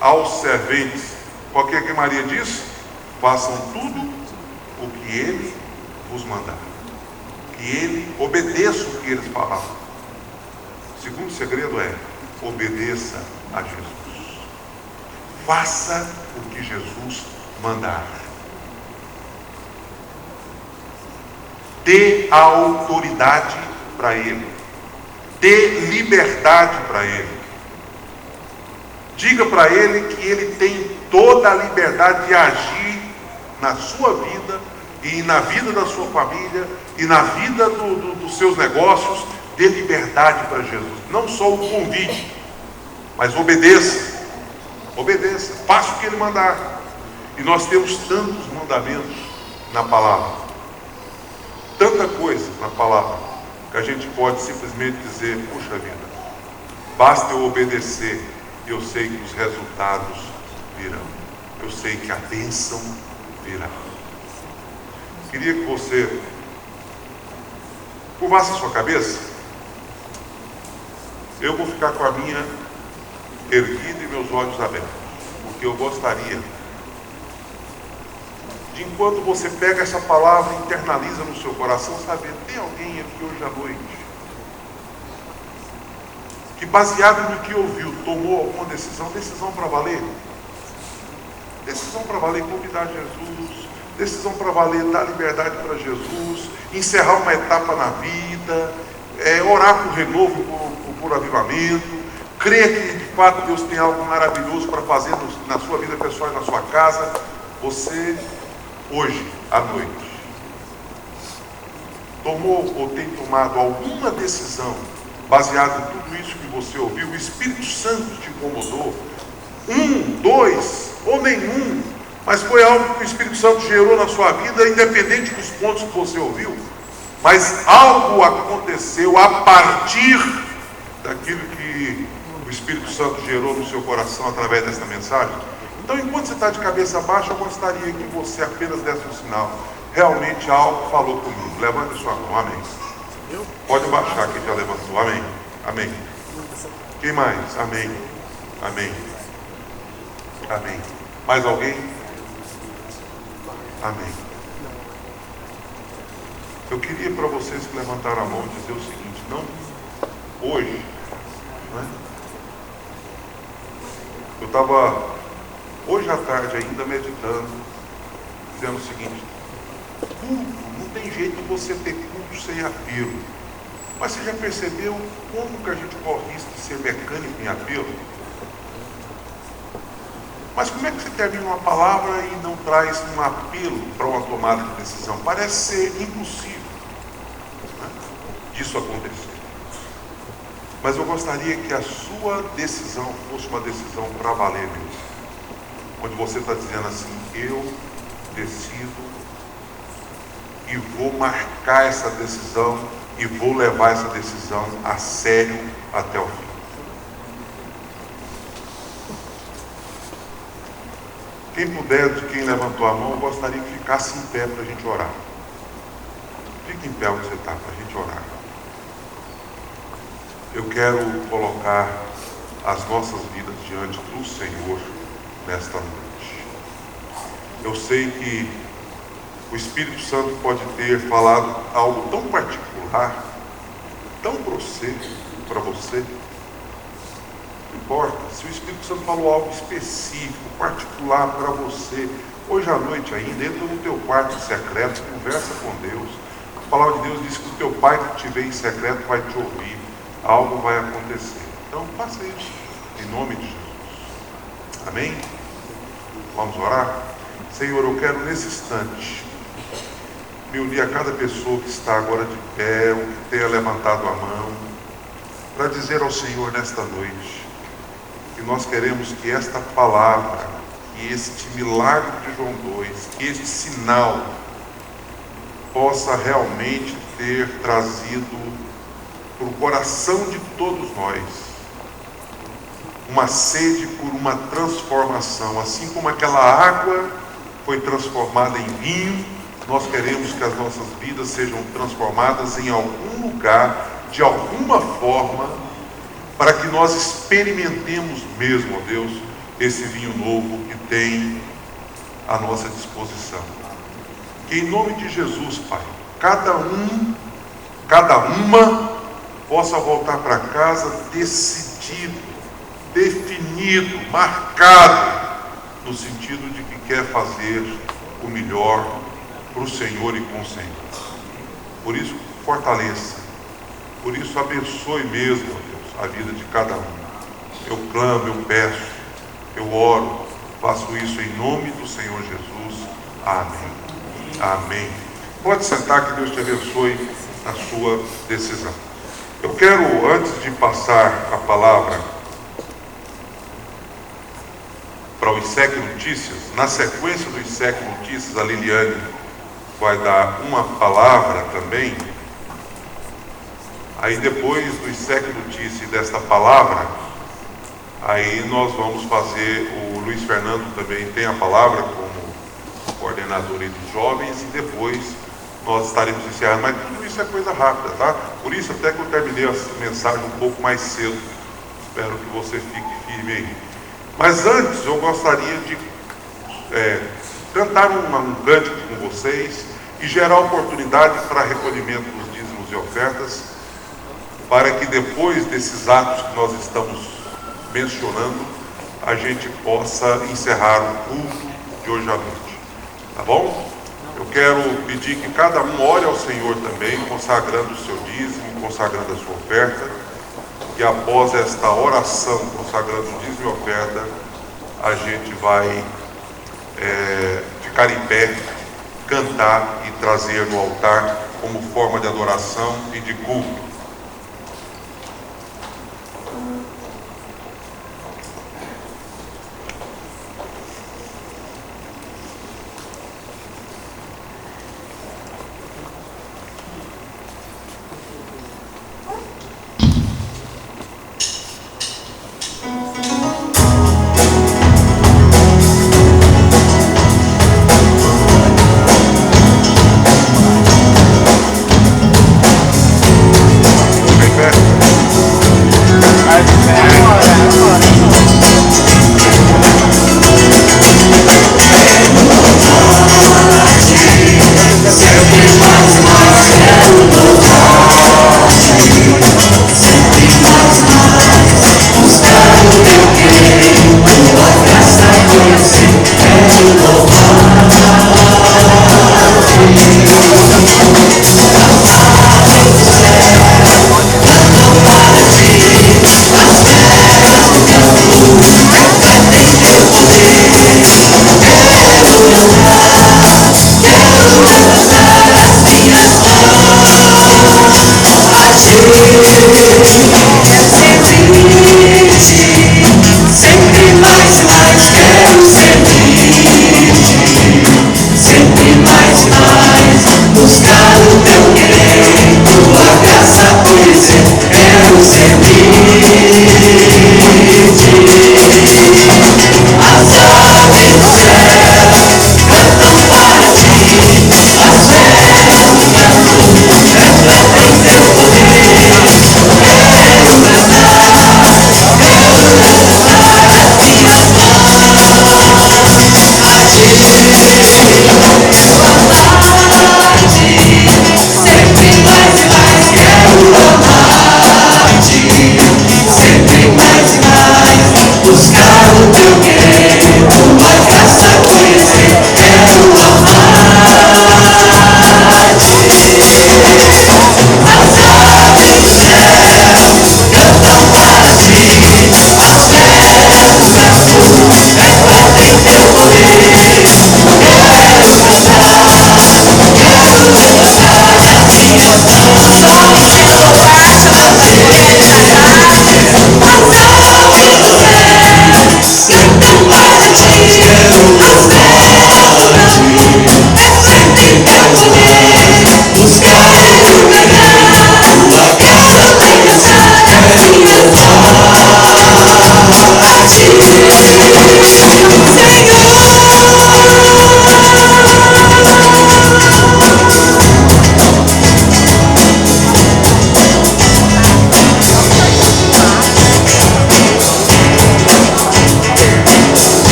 aos serventes. Qual que é que Maria disse? Façam tudo o que ele vos mandar. Que ele obedeça o que eles falavam. O segundo segredo é: obedeça a Jesus. Faça o que Jesus mandar. Dê a autoridade para ele. Dê liberdade para ele. Diga para ele que ele tem toda a liberdade de agir na sua vida e na vida da sua família e na vida dos seus negócios. Dê liberdade para Jesus. Não só o convide, mas obedeça. Obedeça. Faça o que ele mandar. E nós temos tantos mandamentos na palavra. Tanta coisa na palavra que a gente pode simplesmente dizer: puxa vida, basta eu obedecer, eu sei que os resultados virão. Eu sei que a bênção virá. Queria que você curvasse a sua cabeça. Eu vou ficar com a minha erguida e meus olhos abertos, porque eu gostaria de, enquanto você pega essa palavra e internaliza no seu coração, saber: tem alguém aqui hoje à noite que, baseado no que ouviu, tomou alguma decisão para valer? Decisão para valer convidar Jesus, decisão para valer dar liberdade para Jesus, encerrar uma etapa na vida, orar por renovo, por avivamento, crer que de fato Deus tem algo maravilhoso para fazer na sua vida pessoal e na sua casa. Você, hoje à noite, tomou ou tem tomado alguma decisão baseado em tudo isso que você ouviu, o Espírito Santo te incomodou, 1, 2 ou nenhum, mas foi algo que o Espírito Santo gerou na sua vida, independente dos pontos que você ouviu, mas algo aconteceu a partir daquilo que o Espírito Santo gerou no seu coração através dessa mensagem. Então, enquanto você está de cabeça baixa, eu gostaria que você apenas desse um sinal. Realmente algo falou comigo. Levante sua mão, amém. Pode baixar quem já levantou, amém. Amém. Quem mais? Amém. Amém. Amém. Mais alguém? Amém. Eu queria para vocês que levantaram a mão dizer o seguinte: não, hoje, né? Eu estava hoje à tarde ainda meditando, dizendo o seguinte: culto, não tem jeito de você ter culto sem apelo. Mas você já percebeu como que a gente corre risco de ser mecânico em apelo? Mas como é que você termina uma palavra e não traz um apelo para uma tomada de decisão? Parece ser impossível, né, disso acontecer. Mas eu gostaria que a sua decisão fosse uma decisão para valer mesmo. Onde você está dizendo assim: eu decido e vou marcar essa decisão e vou levar essa decisão a sério até o fim. Quem puder, de quem levantou a mão, eu gostaria que ficasse em pé para a gente orar. Fique em pé onde você está, para a gente orar. Eu quero colocar as nossas vidas diante do Senhor nesta noite. Eu sei que o Espírito Santo pode ter falado algo tão particular, tão grosseiro para você. Não importa, se o Espírito Santo falou algo específico, particular para você, hoje à noite ainda, entra no teu quarto secreto, conversa com Deus. A palavra de Deus diz que o teu Pai que te vê em secreto vai te ouvir. Algo vai acontecer. Então faça isso, em nome de Jesus. Amém? Vamos orar? Senhor, eu quero nesse instante me unir a cada pessoa que está agora de pé, ou que tenha levantado a mão, para dizer ao Senhor nesta noite que nós queremos que esta palavra, que este milagre de João 2, que este sinal possa realmente ter trazido para o coração de todos nós uma sede por uma transformação. Assim como aquela água foi transformada em vinho, nós queremos que as nossas vidas sejam transformadas em algum lugar, de alguma forma, para que nós experimentemos mesmo, ó Deus, esse vinho novo que tem à nossa disposição. Que em nome de Jesus, Pai, cada uma possa voltar para casa decidido, definido, marcado, no sentido de que quer fazer o melhor para o Senhor e com o Senhor. Por isso, fortaleça. Por isso, abençoe mesmo, ó Deus, a vida de cada um. Eu clamo, eu peço, eu oro, faço isso em nome do Senhor Jesus. Amém. Amém. Pode sentar, que Deus te abençoe na sua decisão. Eu quero, antes de passar a palavra para o ISEC Notícias, na sequência do ISEC Notícias, a Liliane vai dar uma palavra também. Aí depois do ISEC Notícias e desta palavra, aí nós vamos fazer, o Luiz Fernando também tem a palavra como coordenador dos jovens, e depois nós estaremos encerrando, mas tudo isso é coisa rápida, tá? Por isso até que eu terminei a mensagem um pouco mais cedo. Espero que você fique firme aí. Mas antes eu gostaria de cantar um cântico com vocês e gerar oportunidade para recolhimento dos dízimos e ofertas, para que depois desses atos que nós estamos mencionando, a gente possa encerrar o culto de hoje à noite. Tá bom? Eu quero pedir que cada um ore ao Senhor também, consagrando o seu dízimo, consagrando a sua oferta. E após esta oração, consagrando o dízimo e oferta, a gente vai ficar em pé, cantar e trazer no altar como forma de adoração e de culto.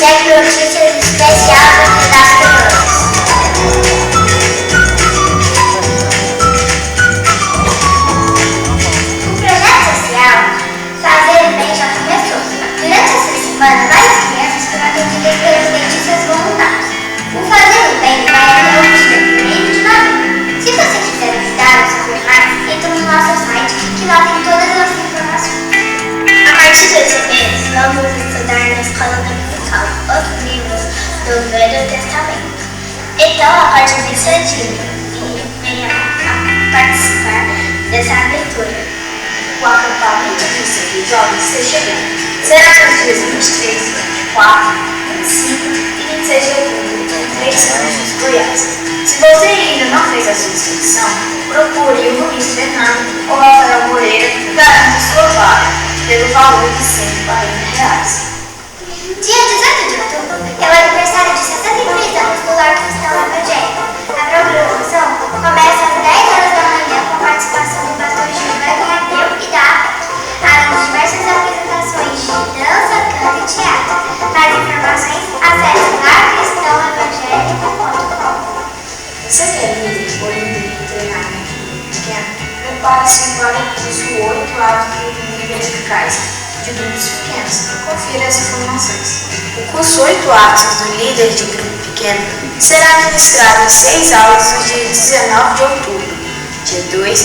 Cheque Notícias Especial das Crianças. O projeto social Fazer o Bem já começou. Durante essa semana, várias crianças foram atendidas pelos dentistas voluntários. O Fazer o Bem vai até o dia 1º de novembro. Se você quiser ajudar ou saber mais, entre no nosso site que lá tem todas as informações. A partir desse mês, vamos estudar na escola dominical os livros do Velho Testamento. Então, acorde bem cedinho e venha a participar dessa aventura. O acampamento do Centro Jovens está chegando. Será nos dias 23, 24, 25 e 26 de outubro, em 3 campos, Goiás. Se você ainda não fez a sua inscrição, procure o Luiz Fernando ou Rafael Moreira e garanta sua vaga pelo valor de R$140. Dia 18 de outubro é o aniversário de 63 anos do Lar Cristão Evangélico. A programação começa às 10 horas da manhã com a participação do pastor Giovanni Abreu e da APEC, além de diversas apresentações de dança, canto e teatro. Mais informações, acesse larcristãoevangélico.com. Você quer vir ou ir treinamento pequeno? Prepare-se para o curso 8 hábitos de líderes eficazes de grupos pequenos. Confira as informações. O curso 8 hábitos do líder de grupo pequeno será ministrado em 6 aulas no dia 19 de outubro, dia 2,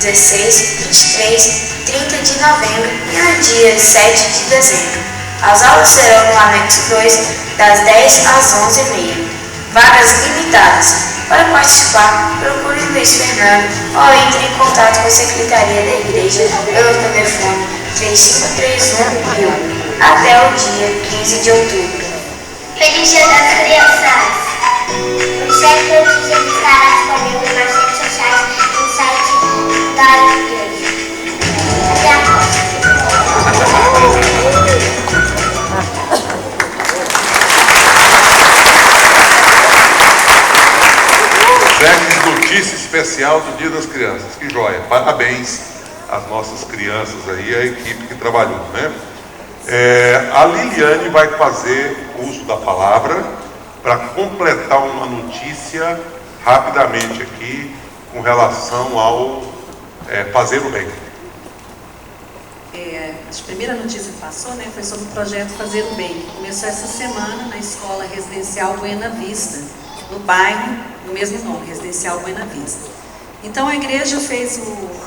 16, 23, 30 de novembro e no dia 7 de dezembro. As aulas serão no anexo 2, das 10 às 11h30. Vagas limitadas. Para participar, procure o Luiz Fernando ou entre em contato com a Secretaria da Igreja pelo telefone 3531 até o dia 15 de outubro. Feliz Dia das Crianças! O Cheque Notícias estará disponível nas redes sociais e no site da igreja. Até a próxima! Cheque Notícia Especial do Dia das Crianças. Que joia! Parabéns às nossas crianças aí, a equipe que trabalhou, né? A Liliane vai fazer uso da palavra para completar uma notícia rapidamente aqui com relação ao fazer o bem. A primeira notícia que passou, né, foi sobre o projeto Fazer o Bem, que começou essa semana na escola residencial Buena Vista, no bairro, no mesmo nome, Residencial Buena Vista. Então a igreja fez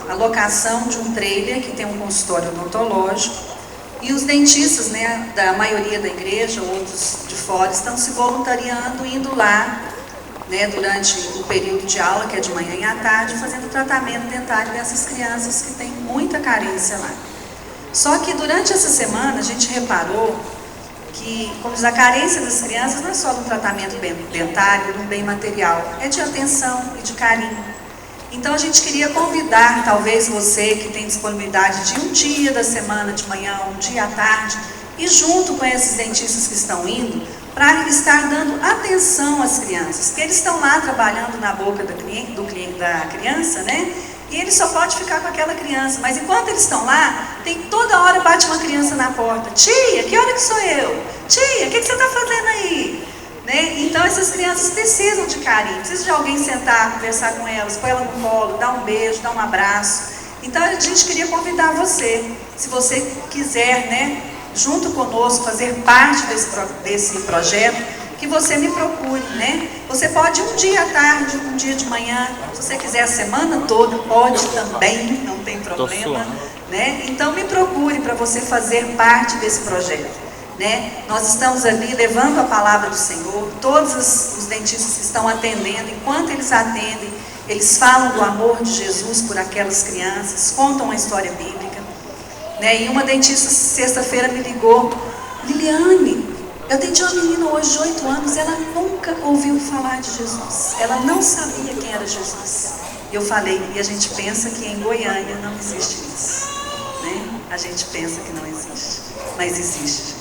a locação de um trailer que tem um consultório odontológico e os dentistas, né, da maioria da igreja, outros de fora, estão se voluntariando, indo lá, né, durante o período de aula, que é de manhã e à tarde, fazendo tratamento dentário dessas crianças que têm muita carência lá. Só que durante essa semana a gente reparou que, como diz, a carência das crianças não é só no tratamento dentário, no bem material, é de atenção e de carinho. Então a gente queria convidar, talvez você que tem disponibilidade de um dia da semana, de manhã, um dia à tarde, e junto com esses dentistas que estão indo, para estar dando atenção às crianças, porque eles estão lá trabalhando na boca da criança, né? E ele só pode ficar com aquela criança, mas enquanto eles estão lá, tem toda hora bate uma criança na porta. Tia, que hora que sou eu? Tia, o que você está fazendo aí? Né? Então essas crianças precisam de carinho, precisam de alguém sentar, conversar com elas, pôr ela no colo, dar um beijo, dar um abraço. Então a gente queria convidar você, se você quiser, né, junto conosco, fazer parte desse projeto, que você me procure, né? Você pode um dia à tarde, um dia de manhã, se você quiser a semana toda, pode também, não tem problema, né? Então me procure para você fazer parte desse projeto, né? Nós estamos ali levando a palavra do Senhor, todos os dentistas que estão atendendo, enquanto eles atendem, eles falam do amor de Jesus por aquelas crianças, contam a história bíblica, né? E uma dentista sexta-feira me ligou: Liliane, eu atendi uma menina hoje de 8 anos, ela nunca ouviu falar de Jesus. Ela não sabia quem era Jesus. E eu falei, e a gente pensa que em Goiânia não existe isso, né? A gente pensa que não existe, mas existe.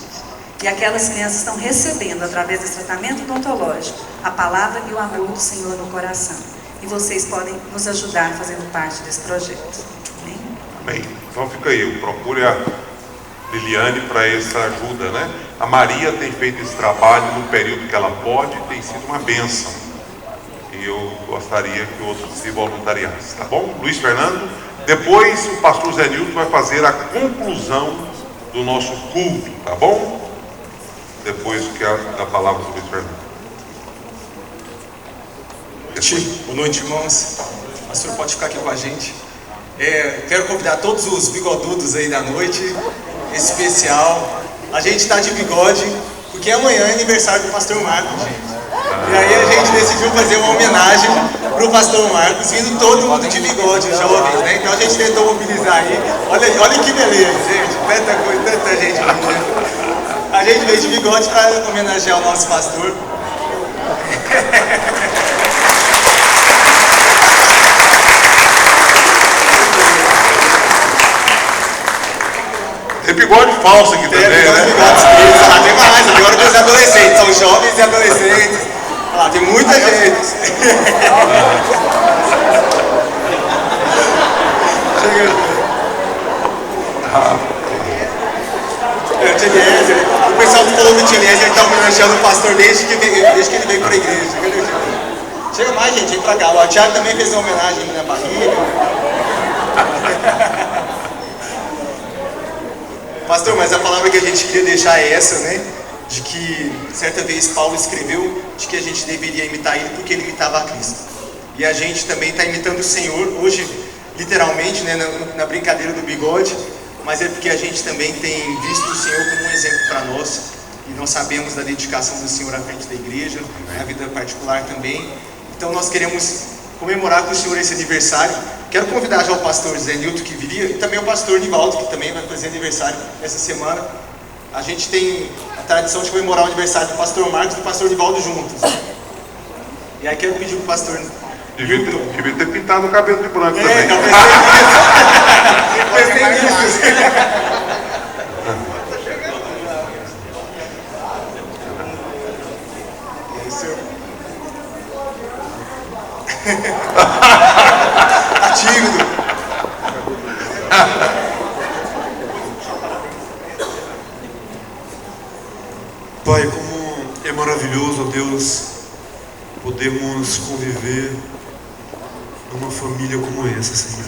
E aquelas crianças estão recebendo, através desse tratamento odontológico, a palavra e o amor do Senhor no coração. E vocês podem nos ajudar fazendo parte desse projeto. Amém? Amém. Então fica aí, procure a Liliane para essa ajuda, né? A Maria tem feito esse trabalho no período que ela pode, tem sido uma bênção. E eu gostaria que outros se voluntariassem, tá bom? Luiz Fernando. Depois o pastor Zé Nilton vai fazer a conclusão do nosso culto, tá bom? Depois da palavra do Luiz Fernando. Boa noite, irmãos. O pastor pode ficar aqui com a gente. Quero convidar todos os bigodudos aí da noite especial. A gente está de bigode porque amanhã é aniversário do pastor Marcos, gente. E aí a gente decidiu fazer uma homenagem pro pastor Marcos, vindo todo mundo de bigode, jovens, né? Então a gente tentou mobilizar aí. Olha que beleza, gente. Tanta coisa, tanta gente bonita. A gente veio de bigode para homenagear o nosso pastor. Tem bigode falso aqui também, né? Tem mais, agora tem os adolescentes, são jovens e adolescentes. Tem muita gente. O pessoal que falou do Tia Eliezer está homenageando o pastor desde que ele veio para a igreja. Chega mais, gente, vem para cá. O Thiago também fez uma homenagem na barriga. Pastor, mas a palavra que a gente queria deixar é essa, né? De que certa vez Paulo escreveu de que a gente deveria imitar ele porque ele imitava a Cristo. E a gente também está imitando o Senhor, hoje, literalmente, né, na brincadeira do bigode, mas é porque a gente também tem visto o Senhor como um exemplo para nós. E nós sabemos da dedicação do Senhor à frente da igreja, na vida particular também. Então nós queremos comemorar com o Senhor esse aniversário. Quero convidar já o pastor Zé Nilton que viria, e também o pastor Nivaldo, que também vai fazer aniversário essa semana. A gente tem a tradição de comemorar o aniversário do pastor Marcos e do pastor Nivaldo juntos. E aí quero pedir para o pastor... Devia ter pintado o cabelo de branco também. Eu pensei nisso. Tá tímido. Pai, como é maravilhoso, ó Deus, podermos conviver numa família como essa, Senhor.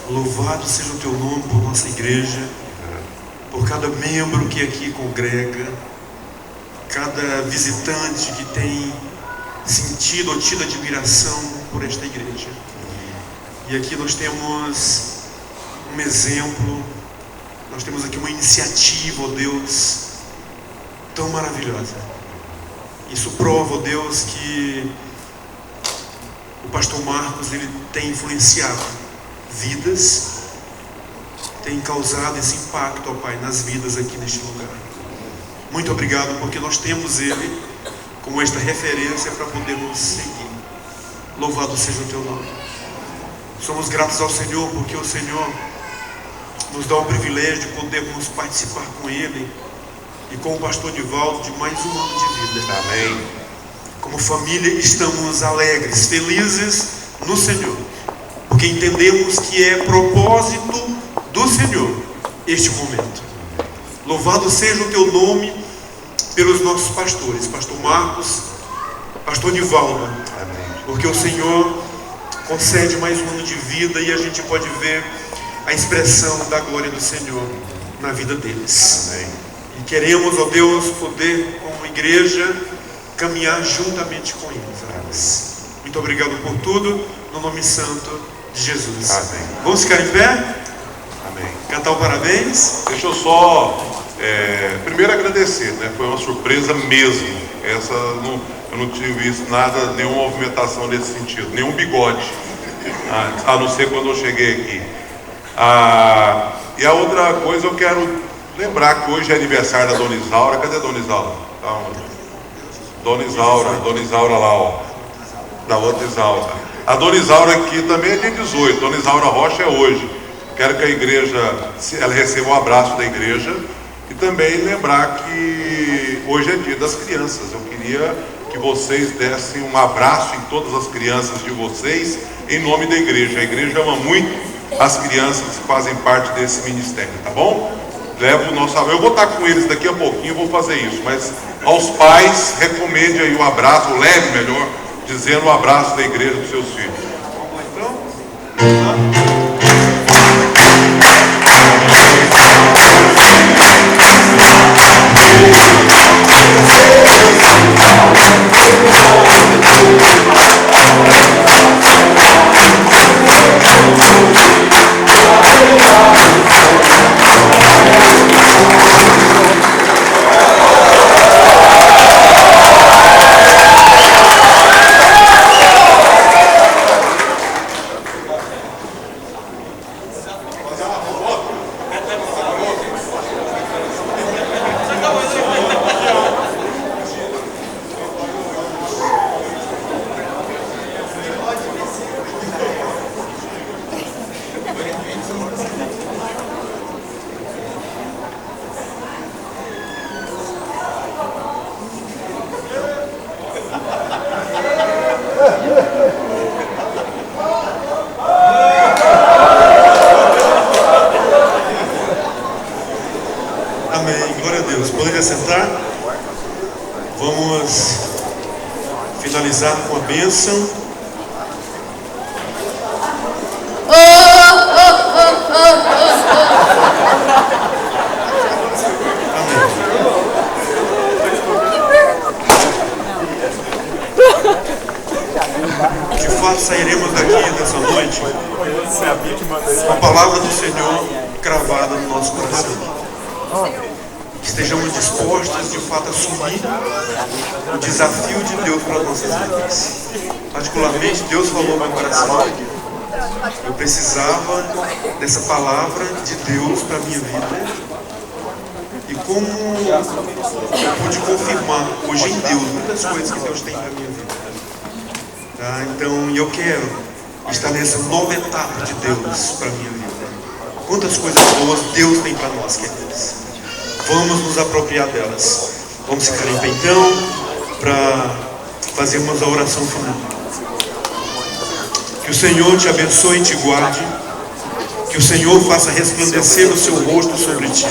Louvado seja o Teu nome por nossa igreja, por cada membro que aqui congrega, cada visitante que tem sentido ou tido admiração por esta igreja. E aqui nós temos um exemplo, nós temos aqui uma iniciativa, ó Deus, tão maravilhosa. Isso prova, ó Deus, que o pastor Marcos, ele tem influenciado vidas, tem causado esse impacto, ó Pai, nas vidas aqui neste lugar. Muito obrigado, porque nós temos ele como esta referência para podermos seguir. Louvado seja o Teu nome. Somos gratos ao Senhor, porque o Senhor nos dá o privilégio de podermos participar com ele e com o pastor Nivaldo de mais um ano de vida. Amém. Como família estamos alegres, felizes no Senhor, porque entendemos que é propósito do Senhor este momento. Louvado seja o Teu nome pelos nossos pastores, pastor Marcos, pastor Nivaldo, porque o Senhor concede mais um ano de vida e a gente pode ver a expressão da glória do Senhor na vida deles. Amém. E queremos, ó Deus, poder, como igreja, caminhar juntamente com eles. Muito obrigado por tudo, no nome santo de Jesus. Amém. Vamos ficar em pé? Amém. Cantar o parabéns? Deixa eu só primeiro agradecer, né? Foi uma surpresa mesmo. Eu não tive visto nada, nenhuma movimentação nesse sentido, nenhum bigode, a não ser quando eu cheguei aqui. E a outra coisa, eu quero lembrar que hoje é aniversário da Dona Isaura. Cadê a Dona Isaura? Tá onde? Dona Isaura lá, ó. Da outra Isaura. A Dona Isaura aqui também é dia 18. Dona Isaura Rocha é hoje. Quero que a igreja, ela receba um abraço da igreja. E também lembrar que hoje é dia das crianças. Eu queria que vocês dessem um abraço em todas as crianças de vocês, em nome da igreja. A igreja ama muito as crianças que fazem parte desse ministério, tá bom? leva o nosso... Eu vou estar com eles daqui a pouquinho, eu vou fazer isso, mas aos pais, recomende aí o abraço, ou leve melhor, dizendo o abraço da igreja dos seus filhos. Amém. Glória a Deus. Poderia sentar? Vamos finalizar com a bênção. De fato, sairemos daqui nessa noite com a palavra do Senhor cravada no nosso coração. Que estejamos dispostos de fato a assumir o desafio de Deus para as nossas vidas. Particularmente, Deus falou no meu coração. Eu precisava dessa palavra de Deus para a minha vida. E como eu pude confirmar hoje em Deus muitas coisas que Deus tem para a minha vida. Tá? Então eu quero estar nessa nova etapa de Deus para a minha vida. Quantas coisas boas Deus tem para nós, queridos. Vamos nos apropriar delas. Vamos ficar em pé então para fazermos a oração final. Que o Senhor te abençoe e te guarde. Que o Senhor faça resplandecer o seu rosto sobre ti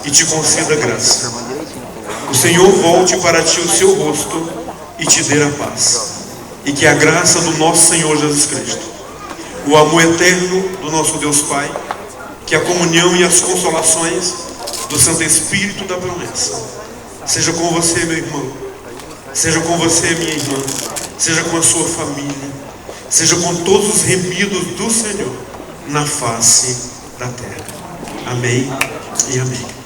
e te conceda graça. O Senhor volte para ti o seu rosto e te dê a paz. E que a graça do nosso Senhor Jesus Cristo, o amor eterno do nosso Deus Pai, que a comunhão e as consolações do Santo Espírito da promessa seja com você, meu irmão, seja com você, minha irmã, seja com a sua família, seja com todos os remidos do Senhor na face da terra. Amém e amém.